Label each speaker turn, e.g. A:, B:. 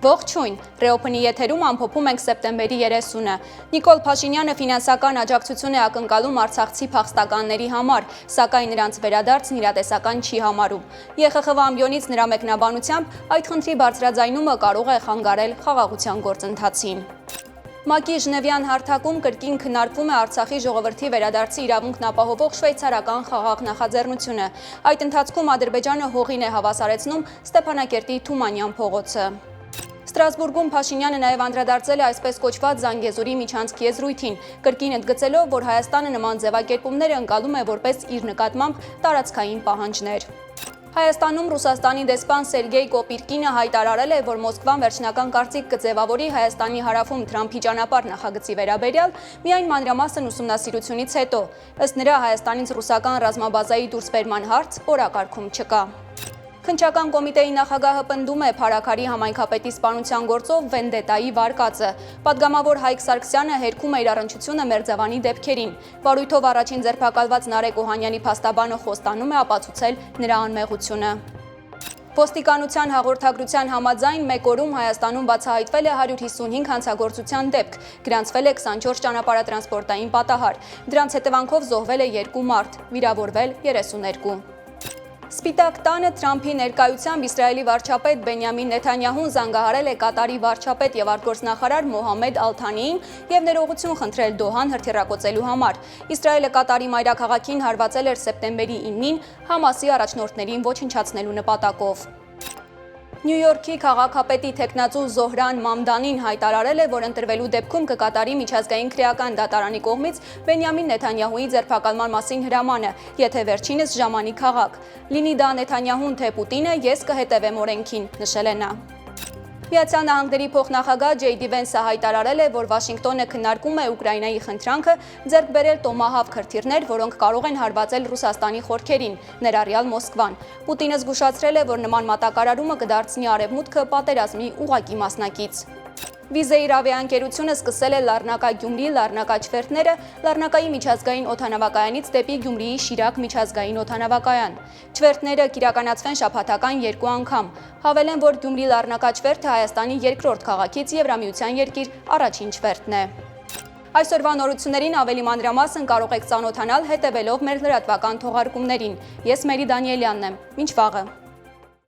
A: Ողջույն, Reopen-ի եթերում ամփոփում ենք սեպտեմբերի 30-ը։ Նիկոլ Փաշինյանը ֆինանսական աջակցություն է ակնկալում արցախցի փախստականների համար, սակայն նրանց վերադարձն իրատեսական չի համարում։ ԵԽԽՎ ամբիոնից նրա մեկնաբանությամբ այդ խնդրի բարձրաձայնումը կարող է խանգարել խաղաղության գործընթացին։ ՄԱԿ-ի Ժնևյան հարթակում կրկին քննարկվում է Արցախի ժողովրդի վերադարձի իրավունքն ապահովող շվեյցարական խաղաղ նախաձեռնությունը։ Այդ ընթացքում Ադրբեջանը հողին է հավասարեցնում Ստեփանակերտի Թումանյան փողոցը։ Ստրասբուրգում Փաշինյանը նաև անդրադարձել է այսպես կոչված Զանգեզուրի միջանցք եզրույթին, կրկին ընդգծելով, որ Հայաստանը նման ձևակերպումները ընկալում է որպես իր նկատմամբ տարածքային պահանջներ։ Հայաստանում Ռուսաստանի դեսպան Սերգեյ Կոպիրկինը հայտարարել է, որ Մոսկվան վերջնական կարծիք կձևավորի Հայաստանի հարավում Թրամփի ճանապարհ նախագծի վերաբերյալ միայն մանրամասն ուսումնասիրությունից հետո։ Ըստ նրա Հայաստանից ռուսական ռազմաբազայի դուրսբերման հարց օրակարգում չկա։ Քննչական կոմիտեի նախագահը պնդում է Փարաքարի համայնքապետի սպանության գործով վենդետայի վարկածը։ Պատգամավոր Հայկ Սարգսյանը հերքում է իր առնչությունը Մերձավանի դեպքերին։ Վարույթով առաջին ձերբակալված Նարեկ Օհանյանի փաստաբանը խոստանում է ապացուցել նրա անմեղությունը։ Ոստիկանության հաղորդագրության համաձայն մեկ օրում Հայաստանում բացահայտվել է 155 հանցագործության դեպք, գրանցվել է 24 ճանապարհատրանսպորտային պատահար։ Դրանց հետևանքով զոհվել է 2 մարդ, վիրավորվել 32։ Սպիտակ տանը Թրամփի ներկայությամբ Իսրայելի վարչապետ Բենյամին Նեթանյահուն զանգահարել է Կատարի վարչապետ եւ արտգործնախարար Մոհամեդ Ալ-Թանիին եւ ներողություն խնդրել Դոհան հրթիռակոծելու համար։ Իսրայելը Կատարի մայրաքաղաքին հարվածել էր սեպտեմբերի 9-ին Համասի առաջնորդներին ոչնչացնելու նպատակով։ Նյու Յորքի քաղաքապետի թեկնածու Զոհրան Մամդանին հայտարարել է, որ ընտրվելու դեպքում կկատարի միջազգային քրեական դատարանի կողմից Բենյամին Նեթանյահուի ձերբակալման մասին հրամանը, եթե վերջինս ժամանի քաղաք։ Լինի դա Նեթանյահուն թե Պուտինը, ես կհետևեմ օրենքին, նշել է նա։ Միացյալ Նահանգների փոխնախագահ Ջեյդի Վենսը հայտարարել է, որ Վաշինգտոնը քննարկում է Ուկրաինայի խնդրանքը ձեռք բերել Տոմահավք հրթիռներ, որոնք կարող են հարվածել Ռուսաստանի խորքերին, ներառյալ Մոսկվան։ Պուտինը զգուշացրել է, որ նման մատակարարումը կդարձնի Արևմուտքը պատերազմի ուղղակի մասնակից։ Վիզեիր ավիաընկերությունը սկսել է Լառնակա-Գյումրի Լառնակա-Չվերթները Լառնակայի միջազգային օդանավակայանից դեպի Գյումրիի Շիրակ միջազգային օդանավակայան։ Չվերթները կիրականացվեն շաբաթական 2 անգամ։ Հավելեն, որ Գյումրի Լառնակա-Չվերթը Հայաստանի երկրորդ քաղաքից Եվրամիության երկիր առաջին չվերթն է։ Այսօրվա նորություններին ավելի մանրամասն կարող եք ծանոթանալ հետևելով մեր լրատվական թողարկումներին։ Ես Մերի Դանիելյանն եմ։ Մինչ վաղը։